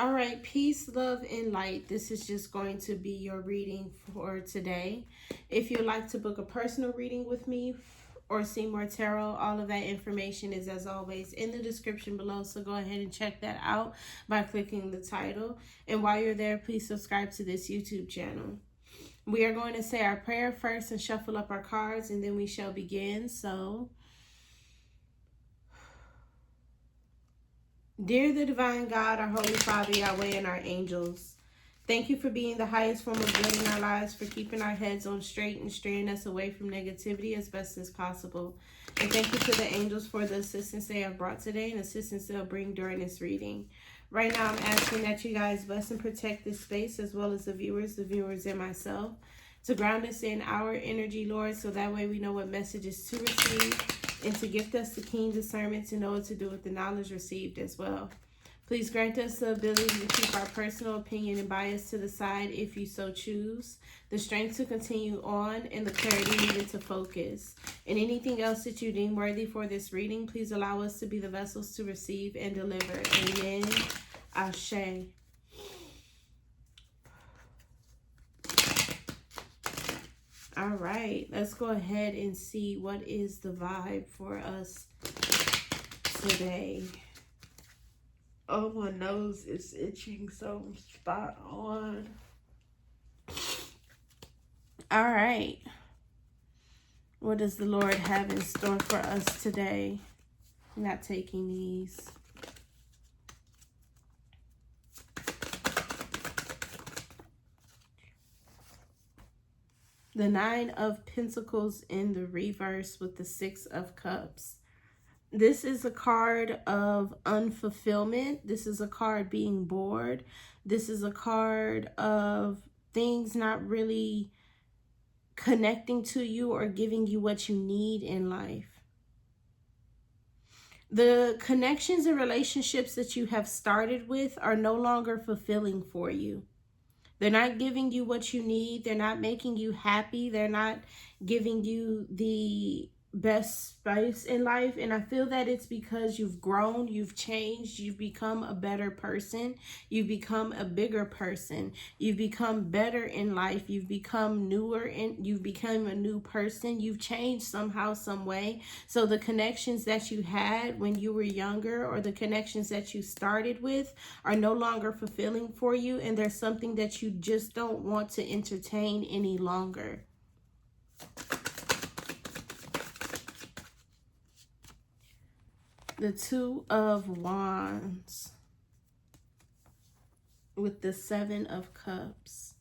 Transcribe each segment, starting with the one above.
All right, peace, love, and light. This is just going to be your reading for today. If you'd like to book a personal reading with me or see more tarot, all of that information is, as always, in the description below. So go ahead and check that out by clicking the title. And while you're there, please subscribe to this YouTube channel. We are going to say our prayer first and shuffle up our cards, and then we shall begin. So, dear the divine God, our Holy Father, Yahweh, and our angels, thank you for being the highest form of good in our lives, for keeping our heads on straight and steering us away from negativity as best as possible. And thank you to the angels for the assistance they have brought today and assistance they'll bring during this reading. Right now, I'm asking that you guys bless and protect this space as well as the viewers, and myself, to ground us in our energy, Lord, so that way we know what messages to receive, and to gift us the keen discernment to know what to do with the knowledge received as well. Please grant us the ability to keep our personal opinion and bias to the side if you so choose, the strength to continue on, and the clarity needed to focus. And anything else that you deem worthy for this reading, please allow us to be the vessels to receive and deliver. Amen. Ashe. All right, let's go ahead and see what is the vibe for us today. Oh, my nose is itching so spot on. All right. What does the Lord have in store for us today? I'm not taking these. The Nine of Pentacles in the reverse with the Six of Cups. This is a card of unfulfillment. This is a card being bored. This is a card of things not really connecting to you or giving you what you need in life. The connections and relationships that you have started with are no longer fulfilling for you. They're not giving you what you need. They're not making you happy. They're not giving you the best space in life. And I feel that it's because you've grown, you've changed, you've become a better person, you've become a bigger person, you've become better in life, you've become newer, and you've become a new person. You've changed somehow, some way. So the connections that you had when you were younger, or the connections that you started with, are no longer fulfilling for you, and there's something that you just don't want to entertain any longer. The Two of Wands with the Seven of Cups.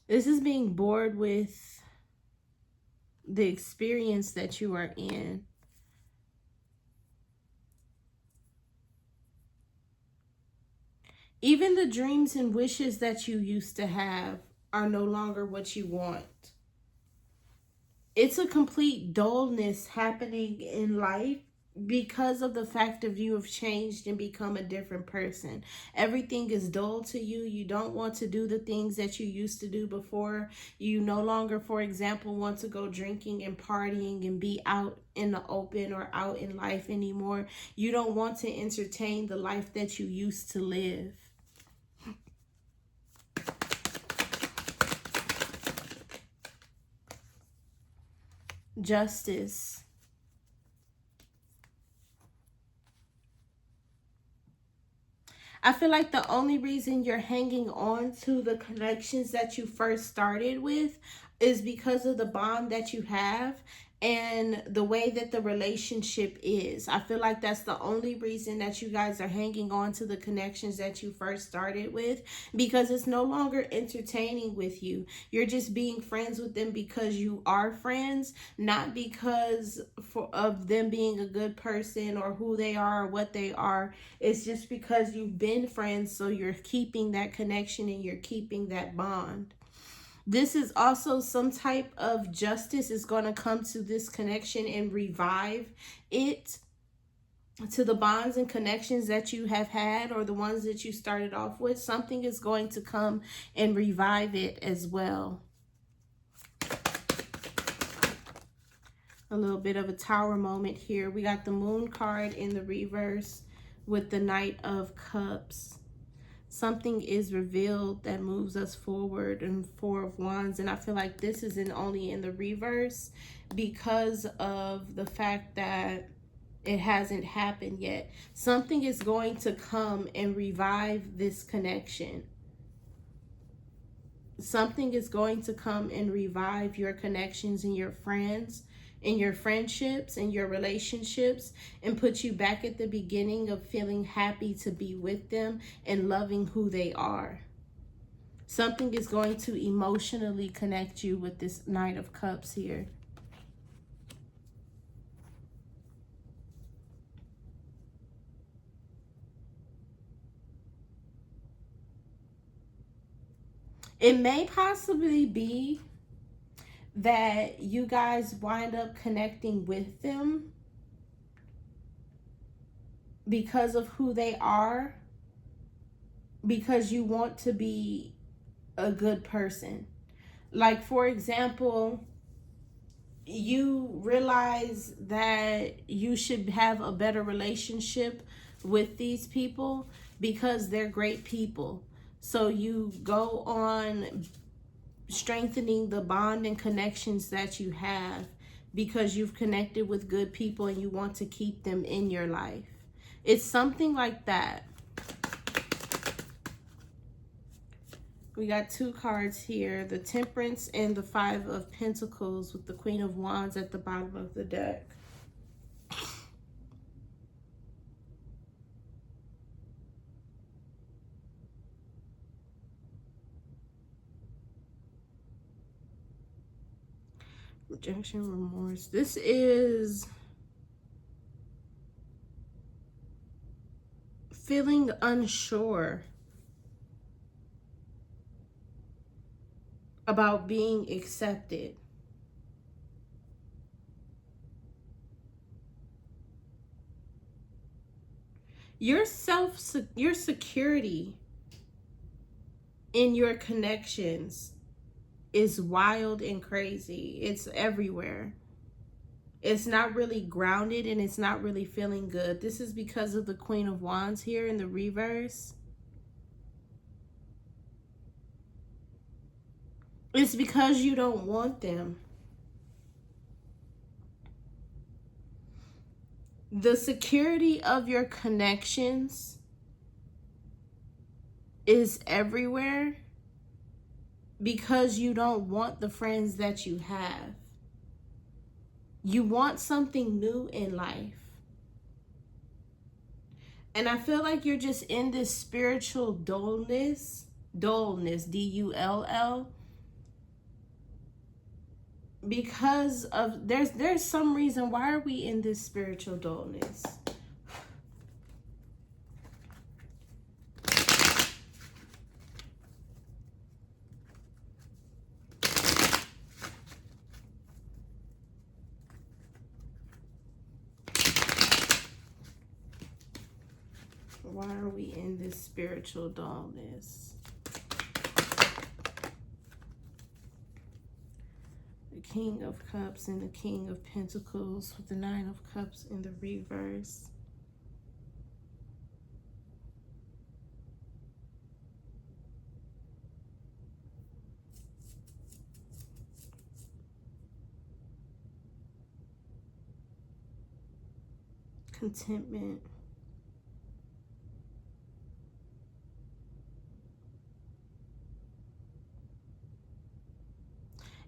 This is being bored with the experience that you are in. Even the dreams and wishes that you used to have are no longer what you want. It's a complete dullness happening in life because of the fact of you have changed and become a different person. Everything is dull to you. You don't want to do the things that you used to do before. You no longer, for example, want to go drinking and partying and be out in the open or out in life anymore. You don't want to entertain the life that you used to live. Justice. I feel like the only reason you're hanging on to the connections that you first started with is because of the bond that you have and the way that the relationship is. I feel like that's the only reason that you guys are hanging on to the connections that you first started with, because it's no longer entertaining with you. You're just being friends with them because you are friends, not because of them being a good person or who they are or what they are. It's just because you've been friends, so you're keeping that connection and you're keeping that bond. This is also some type of justice is going to come to this connection and revive it. to the bonds and connections that you have had, or the ones that you started off with. Something is going to come and revive it as well. A little bit of a Tower moment here. We got the Moon card in the reverse with the Knight of Cups. Something is revealed that moves us forward, and Four of Wands. And I feel like this isn't only in the reverse because of the fact that it hasn't happened yet. Something is going to come and revive this connection. Something is going to come and revive your connections and your friends, in your friendships and your relationships, and put you back at the beginning of feeling happy to be with them and loving who they are. Something is going to emotionally connect you with this Knight of Cups here. It may possibly be that you guys wind up connecting with them because of who they are, because you want to be a good person. Like, for example, you realize that you should have a better relationship with these people because they're great people. So you go on strengthening the bond and connections that you have because you've connected with good people and you want to keep them in your life. It's something like that. We got two cards here, the Temperance and the Five of Pentacles, with the Queen of Wands at the bottom of the deck. Rejection, remorse. This is feeling unsure about being accepted. Your security in your connections is wild and crazy. It's everywhere. It's not really grounded and it's not really feeling good. This is because of the Queen of Wands here in the reverse. It's because you don't want them. The security of your connections is everywhere because you don't want the friends that you have. You want something new in life. And I feel like you're just in this spiritual dullness, D-U-L-L, because of there's some reason. Why are we in this spiritual dullness? Why are we in this spiritual dullness? The King of Cups and the King of Pentacles with the Nine of Cups in the reverse. Contentment.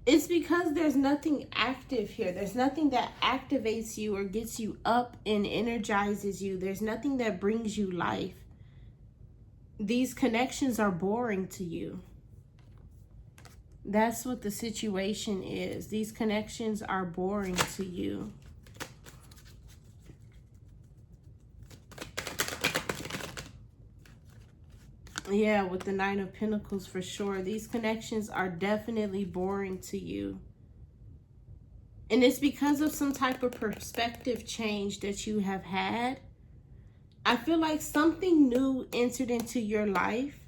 It's because there's nothing active here. There's nothing that activates you or gets you up and energizes you. There's nothing that brings you life. These connections are boring to you. That's what the situation is. These connections are boring to you. Yeah, with the Nine of Pentacles for sure. These connections are definitely boring to you. And it's because of some type of perspective change that you have had. I feel like something new entered into your life,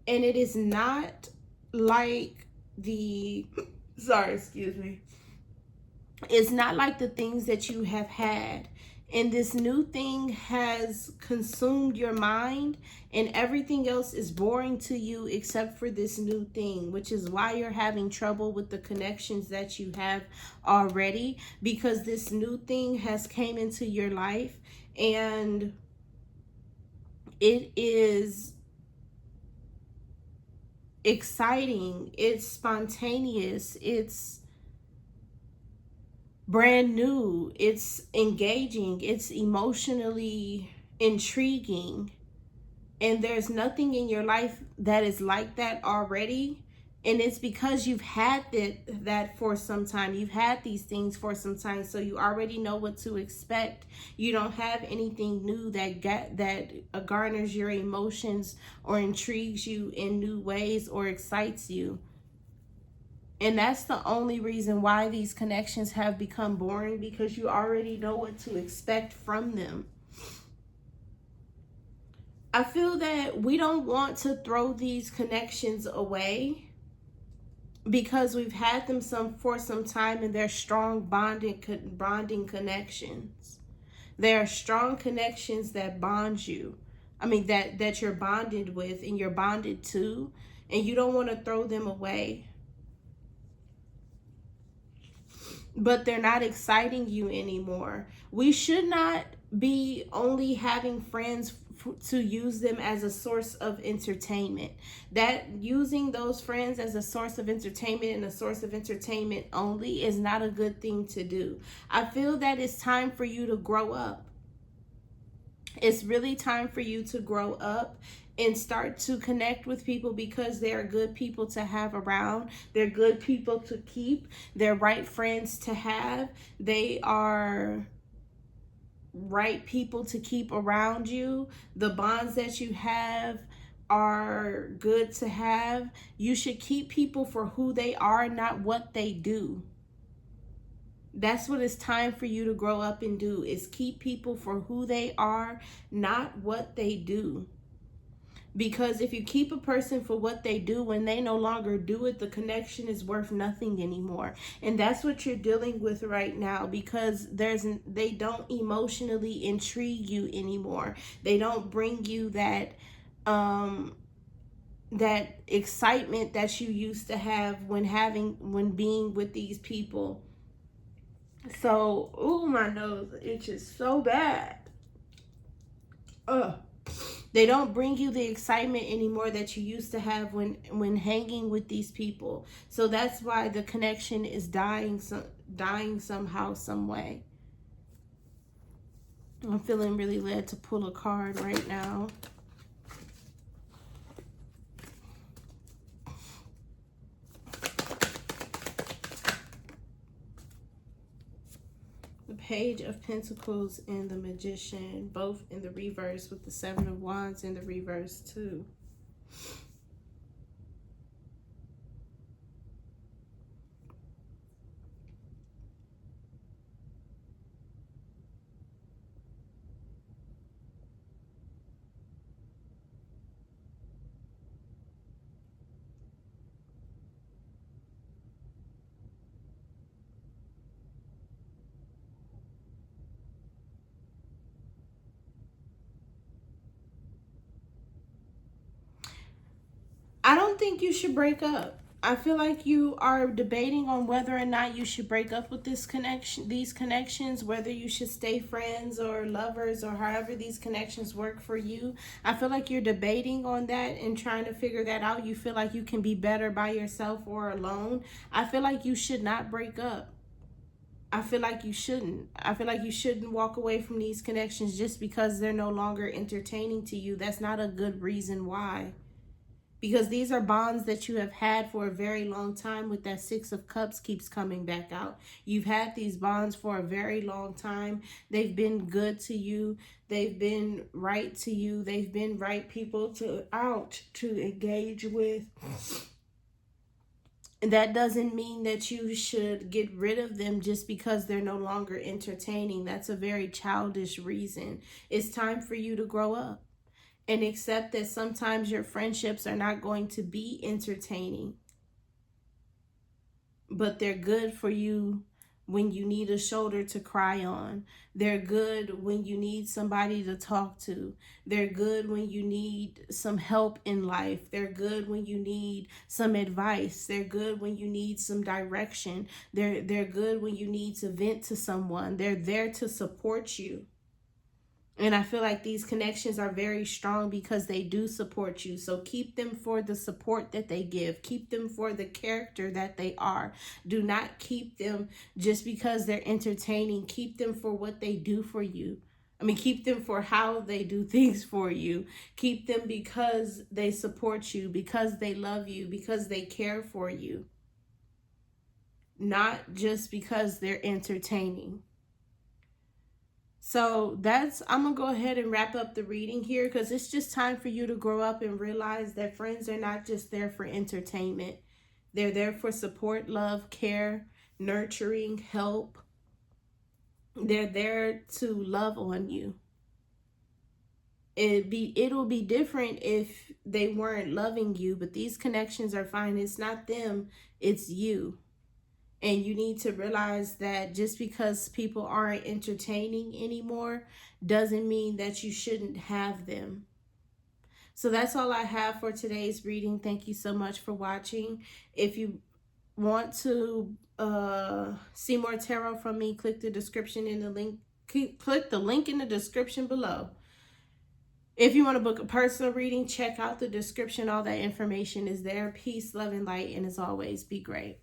and it is not like the, sorry, excuse me. It's not like the things that you have had. And this new thing has consumed your mind, and everything else is boring to you except for this new thing, which is why you're having trouble with the connections that you have already, because this new thing has came into your life, and it is exciting, it's spontaneous, it's brand new, it's engaging, it's emotionally intriguing, and there's nothing in your life that is like that already. And it's because you've had that for some time. You've had these things for some time, so you already know what to expect. You don't have anything new that garners your emotions or intrigues you in new ways or excites you. And that's the only reason why these connections have become boring, because you already know what to expect from them. I feel that we don't want to throw these connections away because we've had them for some time, and they're strong bonding connections. They are strong connections that bond you. I mean that you're bonded with and you're bonded to, and you don't want to throw them away. But they're not exciting you anymore. We should not be only having friends to use them as a source of entertainment. That using those friends as a source of entertainment and a source of entertainment only is not a good thing to do. I feel that it's time for you to grow up. It's really time for you to grow up and start to connect with people, because they are good people to have around. They're good people to keep. They're right friends to have. They are right people to keep around you. The bonds that you have are good to have. You should keep people for who they are, not what they do. That's what it's time for you to grow up and do, is keep people for who they are, not what they do. Because if you keep a person for what they do, when they no longer do it, the connection is worth nothing anymore. And that's what you're dealing with right now, because they don't emotionally intrigue you anymore. They don't bring you that that excitement that you used to have when being with these people. So, ooh, my nose itches so bad. Ugh. They don't bring you the excitement anymore that you used to have when hanging with these people. So that's why the connection is dying somehow, some way. I'm feeling really led to pull a card right now. The Page of Pentacles and the Magician, both in the reverse, with the Seven of Wands in the reverse too. I don't think you should break up. I feel like you are debating on whether or not you should break up with these connections, whether you should stay friends or lovers, or however these connections work for you. I feel like you're debating on that and trying to figure that out. You feel like you can be better by yourself or alone. I feel like you should not break up. I feel like you shouldn't. I feel like you shouldn't walk away from these connections just because they're no longer entertaining to you. That's not a good reason why. Because these are bonds that you have had for a very long time. With that Six of Cups keeps coming back out. You've had these bonds for a very long time. They've been good to you. They've been right to you. They've been right people to engage with. That doesn't mean that you should get rid of them just because they're no longer entertaining. That's a very childish reason. It's time for you to grow up and accept that sometimes your friendships are not going to be entertaining, but they're good for you when you need a shoulder to cry on. They're good when you need somebody to talk to. They're good when you need some help in life. They're good when you need some advice. They're good when you need some direction. They're good when you need to vent to someone. They're there to support you. And I feel like these connections are very strong because they do support you. So keep them for the support that they give. Keep them for the character that they are. Do not keep them just because they're entertaining. Keep them for what they do for you. I mean, keep them for how they do things for you. Keep them because they support you, because they love you, because they care for you. Not just because they're entertaining. So I'm going to go ahead and wrap up the reading here because it's just time for you to grow up and realize that friends are not just there for entertainment. They're there for support, love, care, nurturing, help. They're there to love on you. It'll be different if they weren't loving you, but these connections are fine. It's not them, it's you. And you need to realize that just because people aren't entertaining anymore doesn't mean that you shouldn't have them. So that's all I have for today's reading. Thank you so much for watching. If you want to see more tarot from me, click the description in the link. Click the link in the description below. If you want to book a personal reading, check out the description. All that information is there. Peace, love, and light. And as always, be great.